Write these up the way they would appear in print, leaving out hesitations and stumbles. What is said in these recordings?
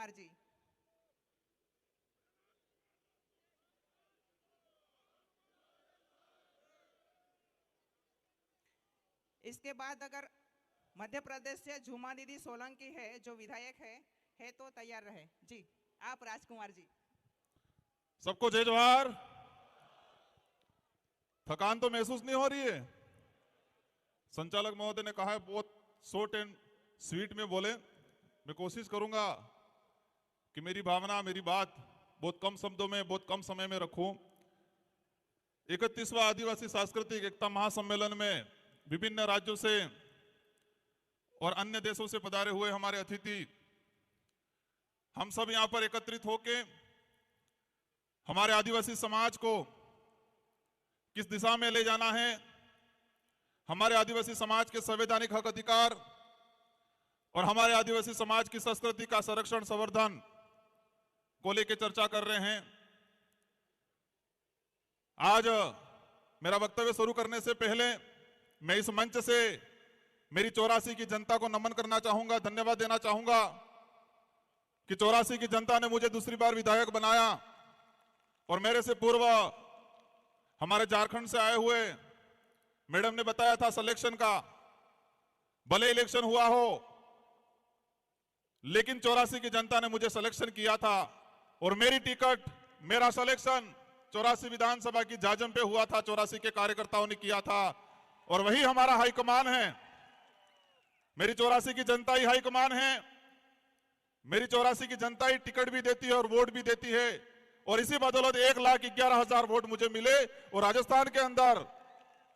राजकुमार जी। इसके बाद अगर मध्य प्रदेश से झूमा दीदी सोलंकी है जो विधायक है तो तैयार रहे जी। आप राजकुमार जी। सबको जय जवाहर। थकान तो महसूस नहीं हो रही है? संचालक महोदय ने कहा है बहुत शॉर्ट एंड स्वीट में बोले। मैं कोशिश करूंगा कि मेरी भावना, मेरी बात बहुत कम शब्दों में, बहुत कम समय में रखूं। 31वां आदिवासी सांस्कृतिक एकता महासम्मेलन में विभिन्न राज्यों से और अन्य देशों से पधारे हुए हमारे अतिथि, हम सब यहां पर एकत्रित होके हमारे आदिवासी समाज को किस दिशा में ले जाना है, हमारे आदिवासी समाज के संवैधानिक हक अधिकार और हमारे आदिवासी समाज की संस्कृति का संरक्षण संवर्धन को लेकर चर्चा कर रहे हैं। आज मेरा वक्तव्य शुरू करने से पहले मैं इस मंच से मेरी 84 की जनता को नमन करना चाहूंगा, धन्यवाद देना चाहूंगा कि 84 की जनता ने मुझे दूसरी बार विधायक बनाया और मेरे से पूर्व हमारे झारखंड से आए हुए मैडम ने बताया था सिलेक्शन का, भले इलेक्शन हुआ हो लेकिन 84 की जनता ने मुझे सिलेक्शन किया था और मेरी टिकट, मेरा सिलेक्शन 84 विधानसभा की जाजम पे हुआ था, 84 के कार्यकर्ताओं ने किया था और वही हमारा हाईकमान है। मेरी 84 की जनता ही हाईकमान है, मेरी 84 की जनता ही टिकट भी देती है और वोट भी देती है और इसी बदौलत 1,11,000 वोट मुझे मिले और राजस्थान के अंदर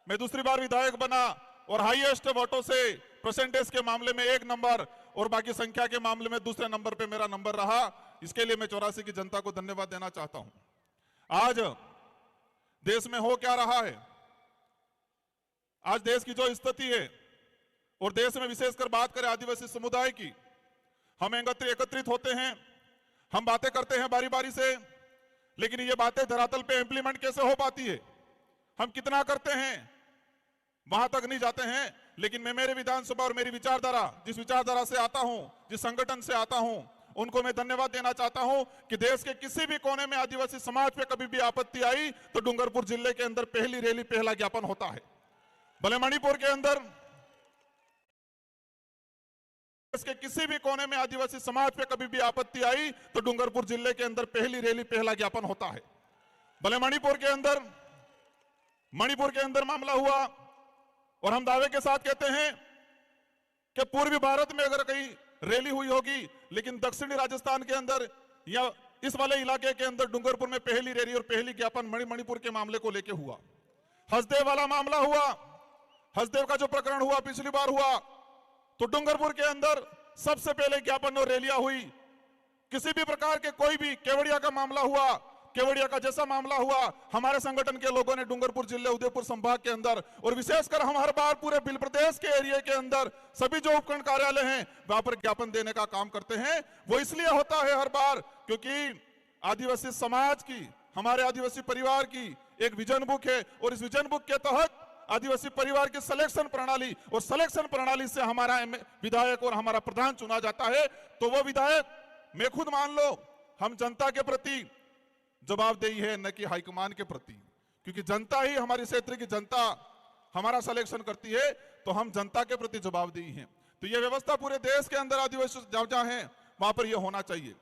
मैं दूसरी बार विधायक बना और हाईएस्ट वोटों से परसेंटेज के मामले में 1 नंबर और बाकी संख्या के मामले में दूसरे नंबर पे मेरा नंबर रहा। इसके लिए मैं 84 की जनता को धन्यवाद देना चाहता हूं। आज देश में हो क्या रहा है, आज देश की जो स्थिति है और देश में विशेषकर बात करें आदिवासी समुदाय की, हम एकत्रित होते हैं, हम बातें करते हैं बारी बारी से, लेकिन ये बातें धरातल पे इंप्लीमेंट कैसे हो पाती है, हम कितना करते हैं वहां तक नहीं जाते हैं। लेकिन मैं मेरे विधानसभा और मेरी विचारधारा, जिस विचारधारा से आता हूं, जिस संगठन से आता हूं, उनको मैं धन्यवाद देना चाहता हूं कि देश के किसी भी कोने में आदिवासी समाज पे कभी भी आपत्ति आई तो डूंगरपुर जिले के अंदर पहली रैली, पहला ज्ञापन होता है। भले मणिपुर के अंदर, देश के किसी भी कोने में आदिवासी समाज पे कभी भी आपत्ति आई तो डूंगरपुर जिले के अंदर पहली रैली, पहला ज्ञापन होता है। भले मणिपुर के अंदर मामला हुआ और हम दावे के साथ कहते हैं कि पूर्वी भारत में अगर कहीं रैली हुई होगी, लेकिन दक्षिणी राजस्थान के अंदर या इस वाले इलाके के अंदर डूंगरपुर में पहली रैली और पहली ज्ञापन मणिपुर के मामले को लेकर हुआ। हसदेव वाला मामला हुआ, हसदेव का जो प्रकरण हुआ पिछली बार हुआ तो डूंगरपुर के अंदर सबसे पहले ज्ञापन और रैलियां हुई। किसी भी प्रकार के कोई भी केवड़िया का मामला हुआ, केवड़िया का जैसा मामला हुआ, हमारे संगठन के लोगों ने डूंगरपुर जिले, उदयपुर संभाग के अंदर और विशेषकर हम हर बार पूरे बिल प्रदेश के एरिया के अंदर सभी जो उपखंड कार्यालय हैं वहां पर ज्ञापन देने का काम करते हैं। वो इसलिए होता है हर बार क्योंकि आदिवासी समाज की, हमारे आदिवासी परिवार की एक विजन बुक है और इस विजन बुक के तहत आदिवासी परिवार की सिलेक्शन प्रणाली और सिलेक्शन प्रणाली से हमारा विधायक और हमारा प्रधान चुना जाता है। तो वो विधायक मैं खुद मान लो, हम जनता के प्रति जवाबदेही है, न कि हाईकमान के प्रति, क्योंकि जनता ही, हमारी क्षेत्र की जनता हमारा सिलेक्शन करती है तो हम जनता के प्रति जवाबदेही हैं। तो ये व्यवस्था पूरे देश के अंदर आदिवासी जहां है वहां पर यह होना चाहिए।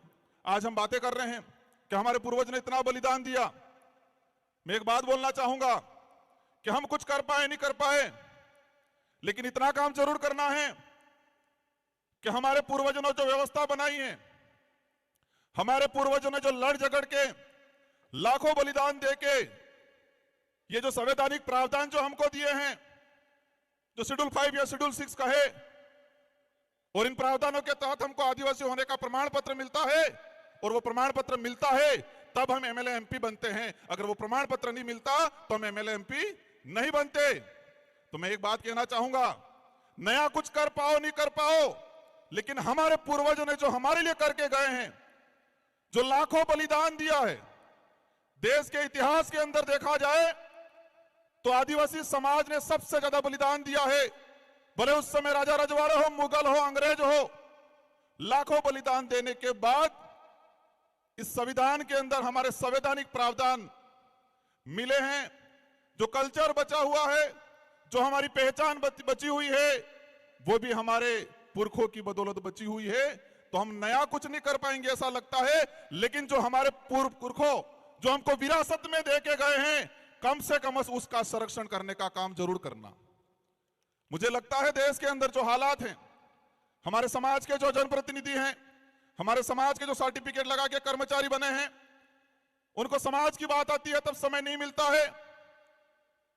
आज हम बातें कर रहे हैं कि हमारे पूर्वज ने इतना बलिदान दिया। मैं एक बात बोलना चाहूंगा कि हम कुछ कर पाए नहीं कर पाए, लेकिन इतना काम जरूर करना है कि हमारे पूर्वजों ने जो व्यवस्था बनाई है, हमारे पूर्वजों ने जो लड़ झगड़ के लाखों बलिदान देके ये जो संवैधानिक प्रावधान जो हमको दिए हैं, जो शेड्यूल 5 या शेड्यूल 6 का है, और इन प्रावधानों के तहत हमको आदिवासी होने का प्रमाण पत्र मिलता है और वो प्रमाण पत्र मिलता है तब हम एमएलए एमपी बनते हैं। अगर वो प्रमाण पत्र नहीं मिलता तो हम एमएलए एमपी नहीं बनते। तो मैं एक बात कहना चाहूंगा, नया कुछ कर पाओ नहीं कर पाओ, लेकिन हमारे पूर्वजों ने जो हमारे लिए करके गए हैं, जो लाखों बलिदान दिया है, देश के इतिहास के अंदर देखा जाए तो आदिवासी समाज ने सबसे ज्यादा बलिदान दिया है। भले उस समय राजा रजवाड़े हो, मुगल हो, अंग्रेज हो, लाखों बलिदान देने के बाद इस संविधान के अंदर हमारे संवैधानिक प्रावधान मिले हैं, जो कल्चर बचा हुआ है, जो हमारी पहचान बची हुई है, वो भी हमारे पुरखों की बदौलत बची हुई है। तो हम नया कुछ नहीं कर पाएंगे ऐसा लगता है, लेकिन जो हमारे पुरखों जो हमको विरासत में दे के गए हैं, कम से कम उसका संरक्षण करने का काम जरूर करना। मुझे लगता है देश के अंदर जो हालात हैं, हमारे समाज के जो जनप्रतिनिधि हैं, हमारे समाज के जो सर्टिफिकेट लगा के कर्मचारी बने हैं, उनको समाज की बात आती है तब समय नहीं मिलता है,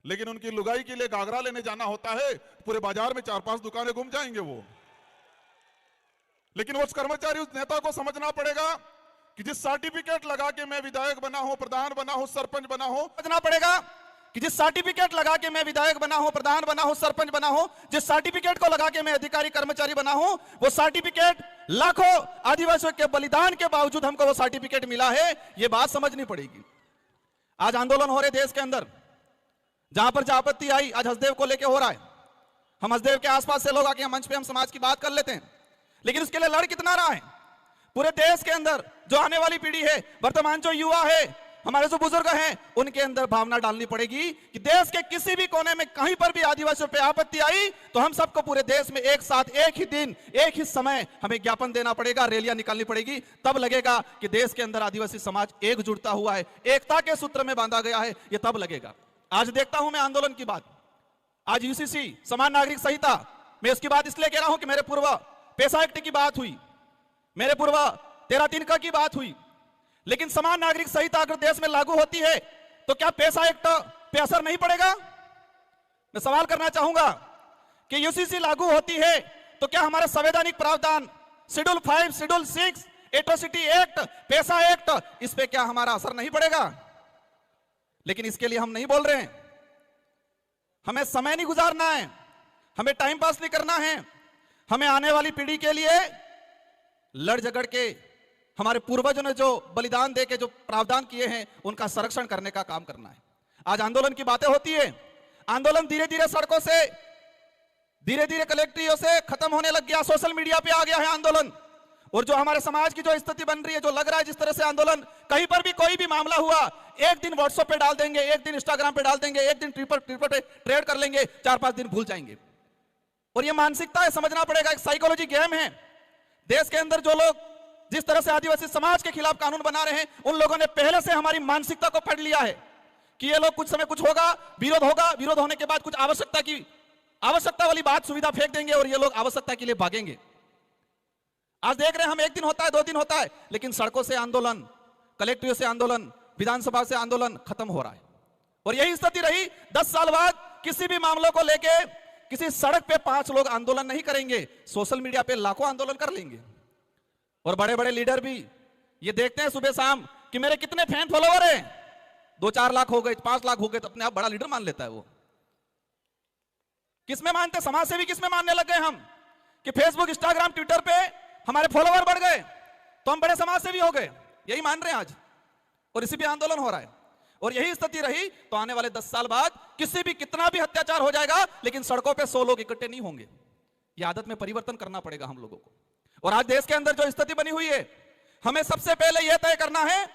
लेकिन उनकी लुगाई के लिए घाघरा लेने जाना होता है, पूरे बाजार में 4-5 दुकानें घूम जाएंगे वो। लेकिन उस कर्मचारी, उस नेता को समझना पड़ेगा कि जिस सर्टिफिकेट लगा के मैं विधायक बना हूं, प्रधान बना हूं, सरपंच बना हूं, समझना पड़ेगा कि जिस सर्टिफिकेट लगा के मैं विधायक बना हूं, प्रधान बना हूं, सरपंच बना हूं, जिस सर्टिफिकेट को लगा के मैं अधिकारी कर्मचारी बना हूं, वो सर्टिफिकेट लाखों आदिवासियों के बलिदान के बावजूद हमको वो सर्टिफिकेट मिला है, ये बात समझनी पड़ेगी। आज आंदोलन हो रहे देश के अंदर, जहां पर जहां आपत्ति आई, आज हसदेव को लेके हो रहा है। हम हसदेव के आसपास से लोग आके मंच पे हम समाज की बात कर लेते हैं, लेकिन उसके लिए लड़ कितना रहा है पूरे देश के अंदर। जो आने वाली पीढ़ी है, वर्तमान जो युवा है, हमारे जो बुजुर्ग हैं, उनके अंदर भावना डालनी पड़ेगी कि देश के किसी भी कोने में कहीं पर भी आदिवासियों पे आपत्ति आई तो हम सबको पूरे देश में एक साथ, एक ही दिन, एक ही समय हमें ज्ञापन देना पड़ेगा, रैलियां निकालनी पड़ेगी। तब लगेगा कि देश के अंदर आदिवासी समाज एकजुटता हुआ है, एकता के सूत्र में बांधा गया है, ये तब लगेगा। आज देखता हूं मैं आंदोलन की बात, आज यूसीसी समान नागरिक संहिता, मैं उसकी बात इसलिए कह रहा हूं कि मेरे पूर्व पेशा एक्ट की बात हुई, मेरे पूर्व 13(3) की बात हुई, लेकिन समान नागरिक संहिता अगर देश में लागू होती है तो क्या पेशा एक्ट पे असर नहीं पड़ेगा? मैं सवाल करना चाहूंगा कि यूसीसी लागू होती है तो क्या हमारे संवैधानिक प्रावधान शेड्यूल 5, शेड्यूल 6, एट्रोसिटी एक्ट, पेशा एक्ट, इस पे क्या हमारा असर नहीं पड़ेगा? लेकिन इसके लिए हम नहीं बोल रहे हैं। हमें समय नहीं गुजारना है, हमें टाइम पास नहीं करना है, हमें आने वाली पीढ़ी के लिए लड़ झगड़ के हमारे पूर्वजों ने जो बलिदान दे के जो प्रावधान किए हैं उनका संरक्षण करने का काम करना है। आज आंदोलन की बातें होती है, आंदोलन धीरे धीरे सड़कों से, धीरे धीरे कलेक्ट्रियों से खत्म होने लग गया, सोशल मीडिया पे आ गया है आंदोलन। और जो हमारे समाज की जो स्थिति बन रही है, जो लग रहा है जिस तरह से आंदोलन, कहीं पर भी कोई भी मामला हुआ, एक दिन व्हाट्सएप पे डाल देंगे, एक दिन इंस्टाग्राम पे डाल देंगे, एक दिन ट्विटर पे ट्रेड कर लेंगे, 4-5 दिन भूल जाएंगे। और ये मानसिकता है, समझना पड़ेगा, एक साइकोलॉजी गेम है। देश के अंदर जो लोग जिस तरह से आदिवासी समाज के खिलाफ कानून बना रहे हैं, उन लोगों ने पहले से हमारी मानसिकता को पढ़ लिया है कि ये लोग कुछ समय कुछ होगा, विरोध होगा, विरोध होने के बाद कुछ आवश्यकता वाली बात, सुविधा फेंक देंगे और ये लोग आवश्यकता के लिए भागेंगे। आज देख रहे हैं हम, एक दिन होता है, 2 दिन होता है, लेकिन सड़कों से आंदोलन, कलेक्ट्रेट से आंदोलन, विधानसभा से आंदोलन खत्म हो रहा है। और यही स्थिति रही 10 साल बाद, किसी भी मामलों को लेके किसी सड़क पे 5 लोग आंदोलन नहीं करेंगे, सोशल मीडिया पे लाखों आंदोलन कर लेंगे। और बड़े बड़े लीडर भी ये देखते हैं सुबह शाम कि मेरे कितने फैन फॉलोवर हैं, 2-4 लाख हो गए, 5 लाख हो गए, तो अपने आप बड़ा लीडर मान लेता है वो। किसमें मानते? समाज सेवी किसमें मानने लग गए हम कि फेसबुक, इंस्टाग्राम, ट्विटर पे हमारे फॉलोवर बढ़ गए तो हम बड़े समाज सेवी हो गए, यही मान रहे हैं आज। और इसी पे आंदोलन हो रहा है। और यही स्थिति रही तो आने वाले 10 साल बाद किसी भी कितना भी अत्याचार हो जाएगा, लेकिन सड़कों पे 100 लोग इकट्ठे नहीं होंगे। ये आदत में परिवर्तन करना पड़ेगा हम लोगों को। और आज देश के अंदर जो स्थिति बनी हुई है, हमें सबसे पहले यह तय करना है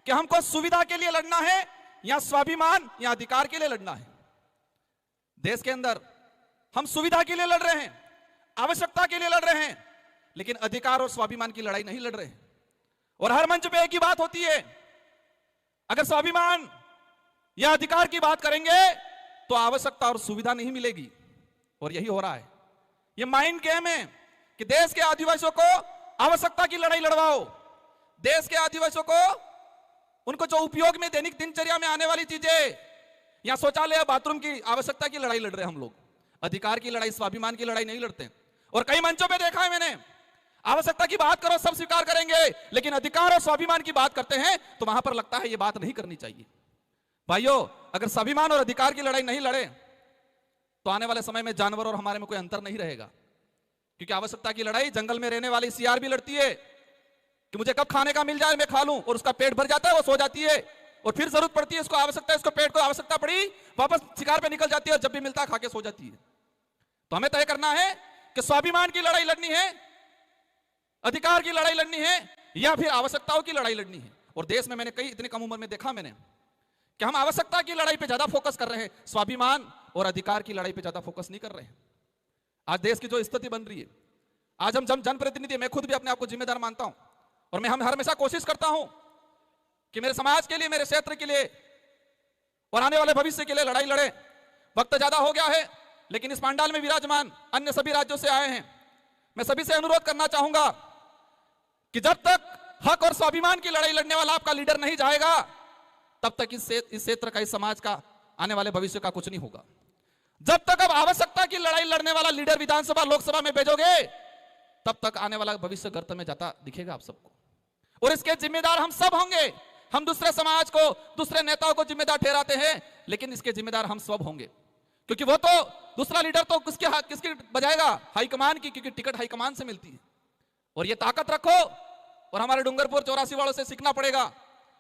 कि हमको सुविधा के लिए लड़ना है या स्वाभिमान या अधिकार के लिए लड़ना है। देश के अंदर हम सुविधा के लिए लड़ रहे हैं, आवश्यकता के लिए लड़ रहे हैं, लेकिन अधिकार और स्वाभिमान की लड़ाई नहीं लड़ रहे हैं। और हर मंच पे एक ही बात होती है, अगर स्वाभिमान या अधिकार की बात करेंगे तो आवश्यकता और सुविधा नहीं मिलेगी। और यही हो रहा है। ये माइंड गेम है कि देश के आदिवासियों को आवश्यकता की लड़ाई लड़वाओ, देश के आदिवासियों को उनको जो उपयोग में दैनिक दिनचर्या में आने वाली चीजें या शौचालय, बाथरूम की आवश्यकता की लड़ाई लड़ रहे हैं हम लोग। अधिकार की लड़ाई, स्वाभिमान की लड़ाई नहीं लड़ते। और कई मंचों पे देखा है मैंने, आवश्यकता की बात करो सब स्वीकार करेंगे, लेकिन अधिकार और स्वाभिमान की बात करते हैं तो वहां पर लगता है ये बात नहीं करनी चाहिए। भाइयों, अगर स्वाभिमान और अधिकार की लड़ाई नहीं लड़े तो आने वाले समय में जानवर और हमारे में कोई अंतर नहीं रहेगा। क्योंकि आवश्यकता की लड़ाई जंगल में रहने वाली सियार भी लड़ती है कि मुझे कब खाने का मिल जाए मैं खा लूं, और उसका पेट भर जाता है, वो सो जाती है, और फिर जरूरत पड़ती है, उसको आवश्यकता है, उसको पेट को आवश्यकता पड़ी, वापस शिकार पे निकल जाती है, और जब भी मिलता है खा के सो जाती है। तो हमें तय करना है कि स्वाभिमान की लड़ाई लड़नी है अधिकार की लड़ाई लड़नी है या फिर आवश्यकताओं की लड़ाई लड़नी है। और देश में मैंने कई इतनी कम उम्र में देखा मैंने कि हम आवश्यकता की लड़ाई पे ज्यादा फोकस कर रहे हैं, स्वाभिमान और अधिकार की लड़ाई पे ज्यादा फोकस नहीं कर रहे हैं। आज देश की जो स्थिति बन रही है, आज हम जनप्रतिनिधि, मैं खुद भी अपने आप को जिम्मेदार मानता हूं और मैं हमेशा कोशिश करता हूं कि मेरे समाज के लिए, मेरे क्षेत्र के लिए और आने वाले भविष्य के लिए लड़ाई लड़े। वक्त ज्यादा हो गया है, लेकिन इस पांडाल में विराजमान अन्य सभी राज्यों से आए हैं, मैं सभी से अनुरोध करना चाहूंगा कि जब तक हक और स्वाभिमान की लड़ाई लड़ने वाला आपका लीडर नहीं जाएगा, तब तक इस क्षेत्र का, इस समाज का, आने वाले भविष्य का कुछ नहीं होगा। जब तक अब आवश्यकता की लड़ाई लड़ने वाला लीडर विधानसभा, लोकसभा में भेजोगे, तब तक आने वाला भविष्य गर्त में जाता दिखेगा आप सबको। और इसके जिम्मेदार हम सब होंगे। हम दूसरे समाज को, दूसरे नेताओं को जिम्मेदार ठहराते हैं, लेकिन इसके जिम्मेदार हम सब होंगे, क्योंकि वो तो दूसरा लीडर तो किसकी बजाएगा? हाईकमान की, क्योंकि टिकट हाईकमान से मिलती है। और ये ताकत रखो और हमारे डूंगरपुर 84 वालों से सीखना पड़ेगा।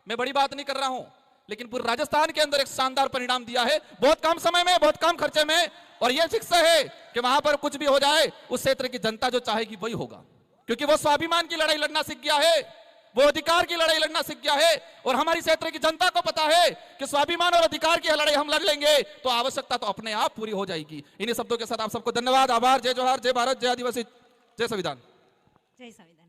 मैं बड़ी बात नहीं कर रहा हूं, लेकिन पूरे राजस्थान के अंदर एक शानदार परिणाम दिया है, बहुत कम समय में, बहुत कम खर्चे में। और यह फिक्स है कि वहां पर कुछ भी हो जाए, उस क्षेत्र की जनता जो चाहेगी वही होगा, क्योंकि वो स्वाभिमान की लड़ाई लड़ना सीख गया है, वो अधिकार की लड़ाई लड़ना सीख गया है। और हमारी क्षेत्र की जनता को पता है कि स्वाभिमान और अधिकार की लड़ाई हम लड़ लेंगे तो आवश्यकता तो अपने आप पूरी हो जाएगी। इन्हीं शब्दों के साथ आप सबको धन्यवाद, आभार, जय जोहार, जय भारत, जय आदिवासी, जय संविधान। जय संविधान।